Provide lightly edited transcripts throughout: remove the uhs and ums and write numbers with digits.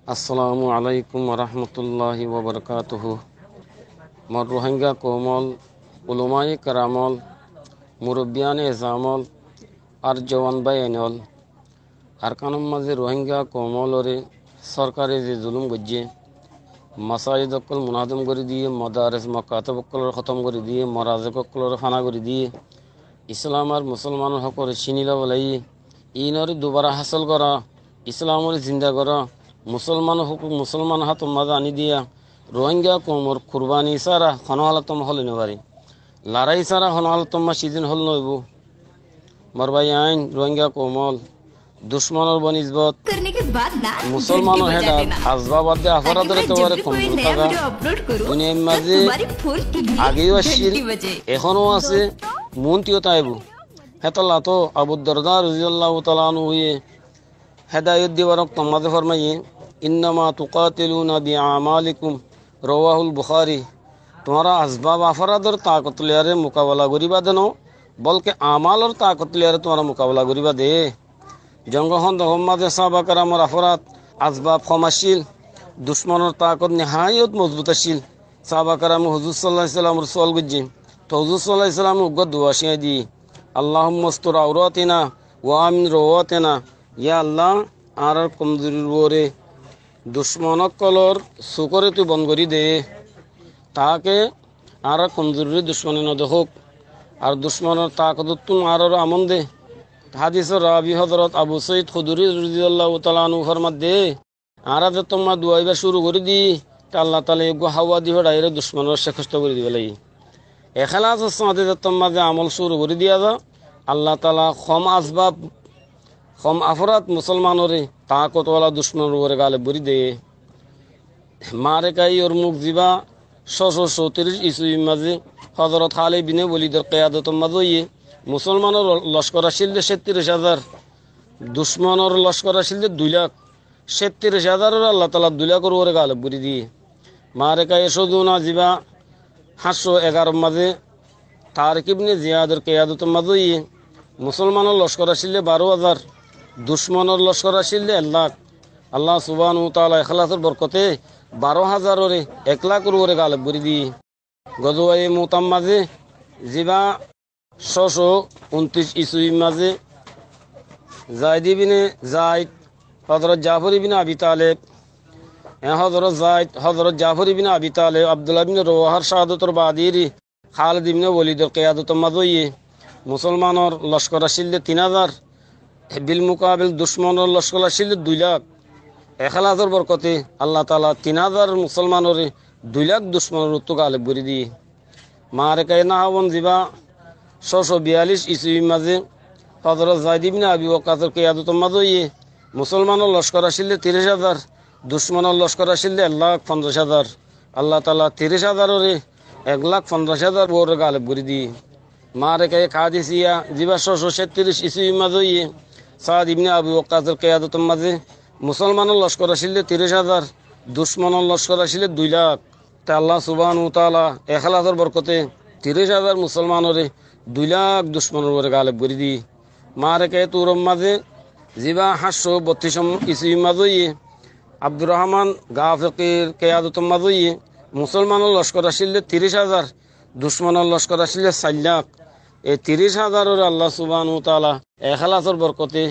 আসসালামু আলাইকুম রহমতুল্লাহি ওবরকাতুহু। মর রোহিঙ্গা কোমল উলুমায়ে কারামল মুরব্বিয়ানে এজামল আর জওয়ান বাইনল আর কানুম মাঝে রোহিঙ্গা কোমলরে সরকারে যে জুলুম গজ্জে মাসাজিদ অকল মুনাদম করে দিয়ে মদারেস মকাতব অকলর খতম করে দিয়ে মরাজক অকলর ফানা করে দিয়ে ইসলাম আর মুসলমানের হকরে চিনিলা বলাই ইনরে দুবারা হাসল করা ইসলামরে জিন্দা করা মুসলমান হাত মাঝে আনি দিয়া রোহিঙ্গা কোমর কুরবানি সারা হনহালতম হলে নেবারি লড়াই সারা হনহালতম সিজন হল নইব মরবাই আইন রোহিঙ্গা কোমল দুশ্মনের বনিসবত মুসলমানের হেডা আসবাবাদ দিয়ে আফরাদের তোরে কমজোর থাকা দুনিয়ার মাঝে আগেও আসছিল এখনো আছে মনটিও তাইব হেতাল্লা তো আবু দরদা রাদিয়াল্লাহু তাআলা আনহু হেদায়ত দিবারক তোমাদের ফরমাইয়ে ইন্নামা তুকাতিলুনা বিআমালিকুম রাওয়াহুল বুখারী। তোমরা আসবাব আফরাদের তাকত লিয়ারে মোকাবেলা করিবা দেন বলকে আমালর তাকত লিয়ারে তোমরা মোকাবেলা করিবা দে। জঙ্গহন দহম্মাদে সাহাবা কারামর আফরাত আসবাব ক্ষমাশীল দুশ্মনের তাকত নিহায়ত মজবুত আছিল। সাহাবা কারাম হুজুর সাল্লাল্লাহু আলাইহি সাল্লামের সওয়াল গজ্জি তো হুজুর সাল্লাল্লাহু আলাইহি সাল্লাম উগ্র দোয়া শিয়া দি আল্লাহুম্মা আস্তুর আওরাতিনা ওয়া আমিন রাওয়াতিনা ইয়া আল্লাহ আর কমজোরির ওরে দুশ্মনক কলর সুকরে তুই বন্ধ করি দে তাকে আর কমজোরির দুশ্মনে ন দেখুক আর দুশ্মনের তাকত তুম আর আমন দে। হাদিসের রাবি হযরত আবু সঈদ খুদরি রাদিয়াল্লাহু তাআলা আনহু ফরমাত দে আর যে তোমরা দুয়াইবা শুরু করে দি তা আল্লাহ তাআলা এগো হাওয়া দিবে ডাইরে দুশ্মনের শেষষ্ট করে দিবে লাই এখলাসের সাথে যে তোমরা যে আমল শুরু করে দিয়া যা আল্লাহ তাআলা খম আসবাব খম আফরাত মুসলমানরে তাকতওয়ালা দুশ্মনের ওরে গালে বরি দে। মারে কাই ওর মুখ জিবা 634 ইসুই মাঝে হযরত খালিদ বিন ওয়ালিদের কিয়াদত মাঝে মুসলমানের লস্কর আসিল 37000 দুশ্মনের লস্কর আসিল 2 লাখ 37000 আল্লাহ তাআলা 2 লাখের ওরে গালে বরি দিয়ে মারে কাই সদুনা জিবা 711 মাঝে তারিক ইবনে জিয়াদের কিয়াদত মাঝে মুসলমানের লস্কর আসিল 12000 দুশ্মনের লস্কর আসিল 1 লাখ। আল্লাহ সুবহানাহু ওয়া তাআলা ইখলাসের বরকতে 12000 ওরে 1 লাখের ওরে গালে বরি দিয়ে গজওয়ায়ে মুতাম মাঝে জিবা 629 ইসুই মাঝে যায়েদ ইবনে যায়েদ হযরত জাফর ইবনে আবি তালেব হযরত জাফর ইবনে আবি তালেব আব্দুল্লাহ ইবনে রওয়াহার শাহাদাতর বাদিরি খালিদ ইবনে ওয়ালিদের কিয়াদত মাঝে মুসলমানের লস্কর আসিল 3000 বিল মুকাবিল দুশ্মনের লস্কর আসিল 2 লাখ। এখলাসের বরকতে আল্লাহ তাআলা 3000 মুসলমানের 2 লাখ দুশ্মনের উত্তর গালে বরি দিয়ে মারে কাই না হবন জিবা 642 ইসুই মাঝে হযরত যায়েদ ইবনে আবি ওয়াক্কাসের কিয়াদত মাঝে মুসলমানের লস্কর আসিল 30000 দুশ্মনের লস্কর আসিল 1,50,000 আল্লাহ তাআলা 30000 ওরে 1,50,000 ওরে গালে বরি দিয়ে মারে কাই কাদিসিয়া জিবা 637 ইসুই মাঝে সাদ ইবনে আবি ওয়াক্কাসের কিয়াদত মাঝে মুসলমানের লস্কর আসিল 30000 দুশ্মনের লস্কর আসিল 2 লাখ। তা আল্লাহ সুবহানাহু ওয়া তাআলা ইখলাসের বরকতে 30000 মুসলমানরে 2 লাখ দুশ্মনের ওরে গালে বরি দি মারে কে তুরম মাঝে জিবা 732 ইসুই মাঝে আব্দুর রহমান গাফির কিয়াদত মাঝে মুসলমানের লস্কর আসিল 30000 দুশ্মনের লস্কর আসিল 4 লাখ। এই 30000 ওরে আল্লাহ সুবহানাহু ওয়া তাআলা ইখলাসের বরকতে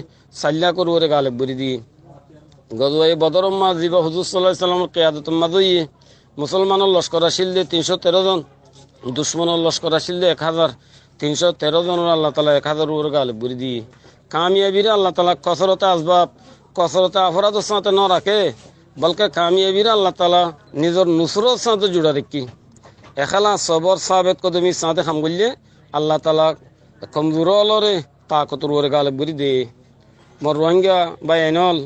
4 লাখের ওরে গালে বরি দি গজওয়ায়ে বদর মাঝে হুজুর সাল্লাল্লাহু আলাইহি সাল্লামের কিয়াদত মাঝে মুসলমানের লস্কর আসিল 313 জন দুশ্মনের লস্কর আসিল 1313 জন আল্লাহ তাআলা 1000 ওরে গালে বরি দি কামিয়াবির আল্লাহ তাআলা কসরতে আসবাব কসরতে আফরাদের সাথে ন রাখে বলকে কামিয়াবির আল্লাহ তাআলা নিজের নুসরত সাথে জুড়া রাখি এখলা সবর সাবেত কদমি সাথে খাম গল্লে আল্লাহ তাআলা কমজোর অলরে তাকতর ওরে গালে বরি দে। মর রোহিঙ্গা বাইনল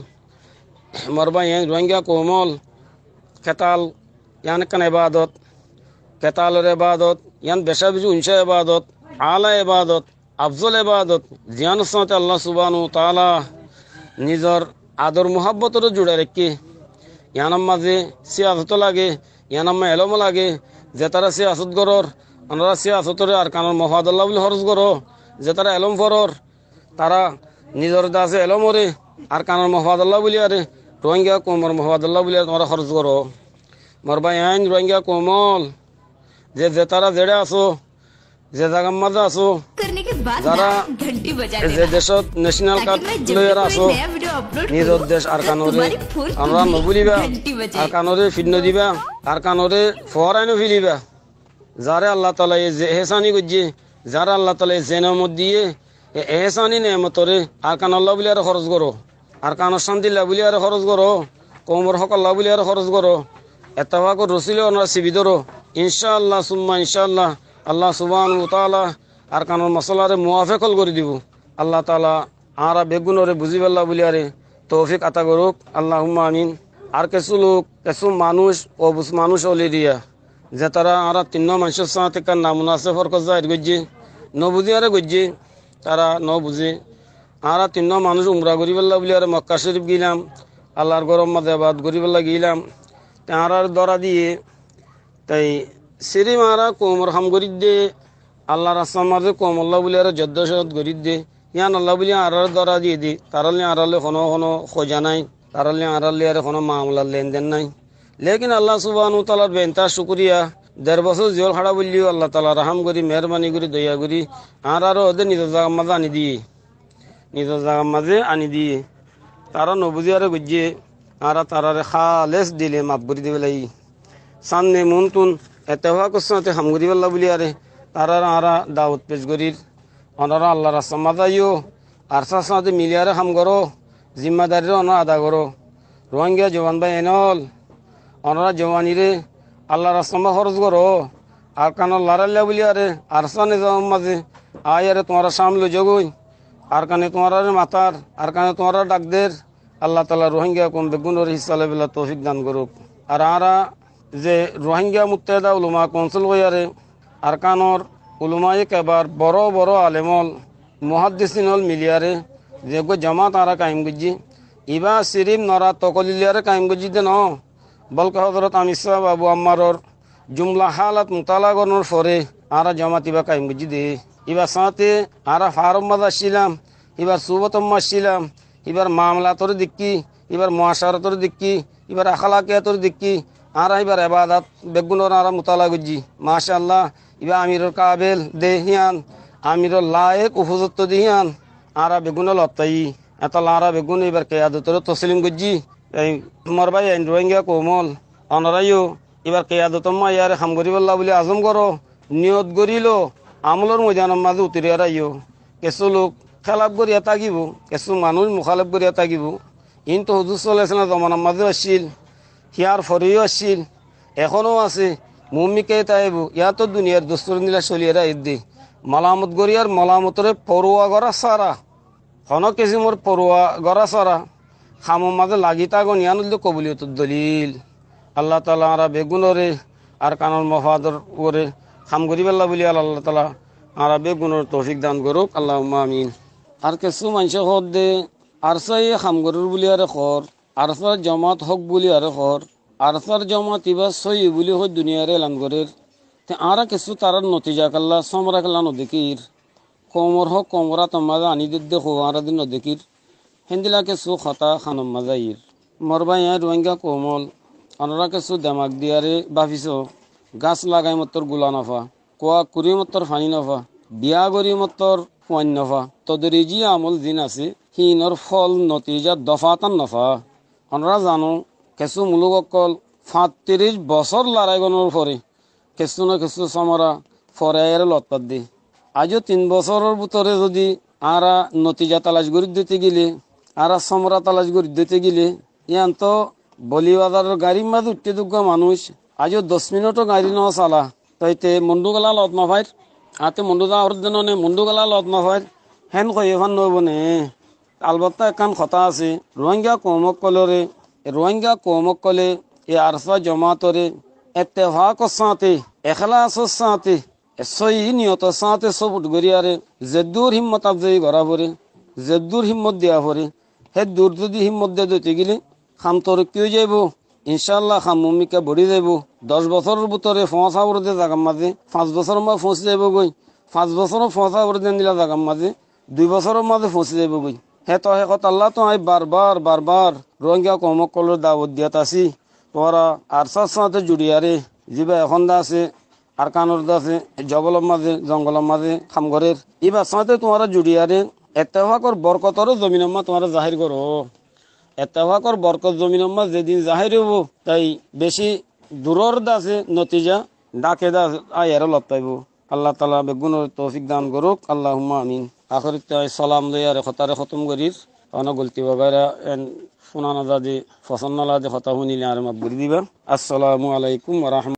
মরবাই রোহিঙ্গা কোমল কেতাল ইয়ান কান ইবাদত কেতালের ইবাদত ইয়ান বেশা বিজু ইনশা ইবাদত আলা ইবাদত আফজল ইবাদত জিয়ান সাথে আল্লাহ সুবহানাহু ওয়া তাআলা নিজর আদর মুহাব্বতর জুড়ে রাখি ইয়ানাম মাঝে সিয়াসত লাগে ইয়ানাম এলম লাগে যে তারা সিয়াসত গরর আমরা সিয়াসতরে আর কানের মফাদাল্লাহ বলে হরজ গর যে তারা এলম ফরর তারা নিজর দাসে এলমরে আর কানের মফাদাল্লাহ বলি আরে রোহিঙ্গা কোমর মোহাম্মদুল্লাহ বলে তোমরা খরচ করো মোর ভাই আইন রোহিঙ্গা কোমল যে তারা জেড়ে আসো যে জায়গার মাঝে আসো যারা যে দেশত ন্যাশনাল কার্ড লইয়ার আসো নিজের দেশ আর কানরে আমরা নবুলিবা আর কানরে ফির দিবা আর কানরে ফরাইনো ফিলিবা যারা আল্লাহ তালা যে এহসানি করছে যারা আল্লাহ তালা যে নেমত দিয়ে এহসানি নেমতরে আর কান আল্লাহ বলে আর খরচ করো আর কানের শান্তিল্লা বলে আর খরচ করো কোমর হকাল্লা বলে আর খরচ করো এতভাগ রসিলে ওনারা সিবি ধরো ইনশাআল্লাহ সুম্মা ইনশাআল্লাহ আল্লাহ সুবহানাহু তাআলা আর কানের মশলারে মুয়াফেকল করে দিব আল্লাহ তাআলা আরা বেগুনরে বুঝি পাল্লা বলে আরে তৌফিক আতা করুক আল্লাহুম্মা আমিন। আর কিছু মানুষ ওলি দিয়া যে তারা আরা তিন্ন মানুষের সাথে কার নামুন আছে ফরকত জাহির গজ্জি নবুঝি আরে গজ্জি তারা বুঝে আরা তিন্ন মানুষ উমরা করি পাল্লা বলে আরে মক্কা শরীফ গিলাম আল্লাহর গরম মাঝে আবাদ করি পাল্লা গিলাম তাঁরার দরা দিয়ে তাই সিরি মারা কোমর হাম করি দে আল্লাহর আসাম মাঝে কোম আল্লাহ বলে আর যদ্দ সদ করি দে ইয়ান আল্লাহ বলে আরার দরা দিয়ে দি তারালে আড়ালে কোনো খোঁজা নাই তারালে আড়ালে আর কোনো মামলার লেনদেন নাই লেকিন আল্লাহ সুবহানাহু তাআলার বেনতা শুকরিয়া 1.5 বছর জিয়ল খাড়া বললিও আল্লাহ তাআলা রাহাম করি মেহরবানি করি দয়া করি আরও ওদের নিজের জায়গার মাঝে আনি দিয়ে তারা নবুজি আরে বুঝিয়ে আরা তারারে খালেস দিলে মাপ করে দিবে লাই সামনে মনতুন এতেহা করতে হামগুড়ি পাল্লা বলি আরে তারা আরা দাওয়াত পেশ করির ওনারা আল্লাহ রাস্তা মাদাইও আর সাথে মিলিয়ারে হাম করো জিম্মাদারি ওনারা আদা করো রোহিঙ্গা জওয়ান ভাই এনল ওনারা জওয়ানিরে আল্লাহ রাস্তা খরচ করো আর কানো লড়াল্লা বলি আরে আর সানে যাওয়ার মাঝে আয় আরে তোমারা সামলে জগই আর কানে তোমারা মাতার আর কানে তোমারা ডাকদের আল্লাহ তালা রোহিঙ্গা কোন বেগুনের হিসালে বেলা তৌফিক দান করুক। আর আরা যে রোহিঙ্গা মুত্তাহিদা উলামা কাউন্সিল হইয়ারে আর কানর উলামায়ে কেবার বড় আলেমল মুহাদ্দিসিনল মিলিয়ারে যে জামাত আরা কায়েম গজি ইবা সিরিম নরা তকলিলিয়ারে কায়েম গজি দে ন বলকে হযরত আমির সাহেব আবু আম্মারর জুমলা হালাত মুতালা গনর ফরে আরা জামাত ইবা কায়েম গজি দে ইবা সাথে আরা ফারম মাদা ছিলাম এবার সুবতম ছিলাম এবার মামলা তোর দিক্কি এবার মহাসারতর দিক্কি এবার আখলাকিয়াতর দিক্কি আর এবার এবাদাত বেগুনর আর মুতালা গুজি মাশাআল্লাহ এবার আমিরর কাবেল দেহিয়ান আমিরর লায়েক উপযুক্ত দিহিয়ান আর বেগুন লত্তাই এত লারা বেগুন এবার কেয়াদতর তসলিম গুজি এই মরবাই রোহিঙ্গা কোমল অনরাইও এবার কেয়াদতম ইয়ার হাম গরিবাল্লাহ বলে আজম করো নিয়ত গরিল আমলর ময়দানের মাঝে উতরি আইও কিছু লোক খেলাপ করিয়া থাকিব কিছু মানুষ মুখালেপ করিয়া থাকিব কিন্তু হুজুর সাল্লাল্লাহু আলাইহি জমানার মাঝে আসছিল হিয়ার ফরিও আসছিল এখনও আছে মুমিকে তাইব ইয়াতো দুনিয়ার দস্তুর নীলা চলিয়ারা ইদ্দি মালামত গরিয়ার মালামতরে পড়ুয়া গড়া সারা হন কিসিমর পড়ুয়া গড়া সারা খামর মাঝে লাগি তাগন ইয়ানুল কবুলিয়ত দলিল আল্লাহ তাআলা আরা বেগুনরে আর কানর মফাদর ওরে খাম গরিবাল্লাহ বলি আল্লাহ তাআলা আরা বেগুনর তৌফিক দান করুক আল্লাহুম্মা আমিন। আর কিছু মানুষ হদ দে আরসাই খামগরুর বলি আর খর আরসার জমাত হক বলি আর খর আরসার জমাত ইবা সই বলি হয় দুনিয়ার এলান করের তে আরা কিছু তার নতিজা কাল্লা সমরা কাল্লা নদেকির কোমর হক কোমরা তোমাদা আনি দেখো আর দিন নদেকির হেন্দিলা কিছু খতা খানম মাজাইর মরবাই রোহিঙ্গা কোমল অনরা কিছু দেমাক দিয়ারে বাফিস গাছ লাগাই মতর গুলা নফা কোয়া কুড়ি মতর ফানি নফা বিয়া গরি মতর ওয়ান নফা তদরিজি আমল দিন আছে হিনর ফল নতিজা দফাতান নফা আমরা জানো কিছু মুলুক অকল 35 বছর লড়াই গণর পরে কিছু না কিছু সমরা ফরাইয়ের লতপাত দি আজও 3 বছরের ভিতরে যদি আরা নতিজা তালাশ করে দিতে গেলে আরা সমরা তালাশ করে দিতে গেলে ইয়ান তো বলিবাজারের গাড়ির মাঝে উঠতে দুগ্গা মানুষ আজও 10 মিনিটও গাড়ি ন চালা তাইতে মন্ডুগলা লত নফাইর আতে মন্ডুদা অর্জন নে মন্ডুগলা লত নফাইর হেন কই এখন নব নে আলবত্তা একান কথা আছে রোহিঙ্গা কৌমক কলে এ আরসা জমাতরে এত্তেফাকর সাথে এখলাসর সাথে সই নিয়তর সাথে সব উঠগরিয়ারে জেদ্দুর হিম্মত আফজাই করা পরে জেদ্দুর হিম্মত দেওয়া পরে হে দূর যদি হিম্মত দিয়ে দিতে গেলে খাম তরক্কি হয়ে যাইব ইনশাল্লাহ খাম ভূমিকা বড়ি যাইব 10 বছরের ভিতরে ফসা বরদে জাগার মাঝে 5 বছরের মাঝে ফসি যাইব গই 5 বছরও ফসা বরদে নিলা জাগার মাঝে 2 বছরের মাঝে ফসি যাইব গই হে তো হে কথা আল্লাহ তো আই বারবার বারবার রোহিঙ্গা কমকলের দাওয়াত দিয়াত আছি তোরা আর সাথে জুড়িয়ারে যিবা এখন দা আছে আর কানোর দা আছে জবলের মাঝে জঙ্গলের মাঝে খামঘরের এবার সাথে তোমরা জুড়িয়ারে এত্তেফাকর বরকতরও জমিনম্মা তোমরা জাহির করো এত্তেফাকর বরকত জমিনম্মা যেদিন জাহির হব তাই বেশি দূরের দাসে নতিজা ডাকে দা আয়ার লপ্তাইব আল্লাহ তালা বেগুনের তৌফিক দান করুক আল্লাহুম্মা আমিন আখরিত সালাম লইয়ারে খতারে খতম করিস অনগলতি বগাইরা শোনানো দাদি ফসন্নলা যে কথা শুনিলে আর মাবুরি দিবা আসসালামু আলাইকুম ওয়া রাহমাতুল্লাহ।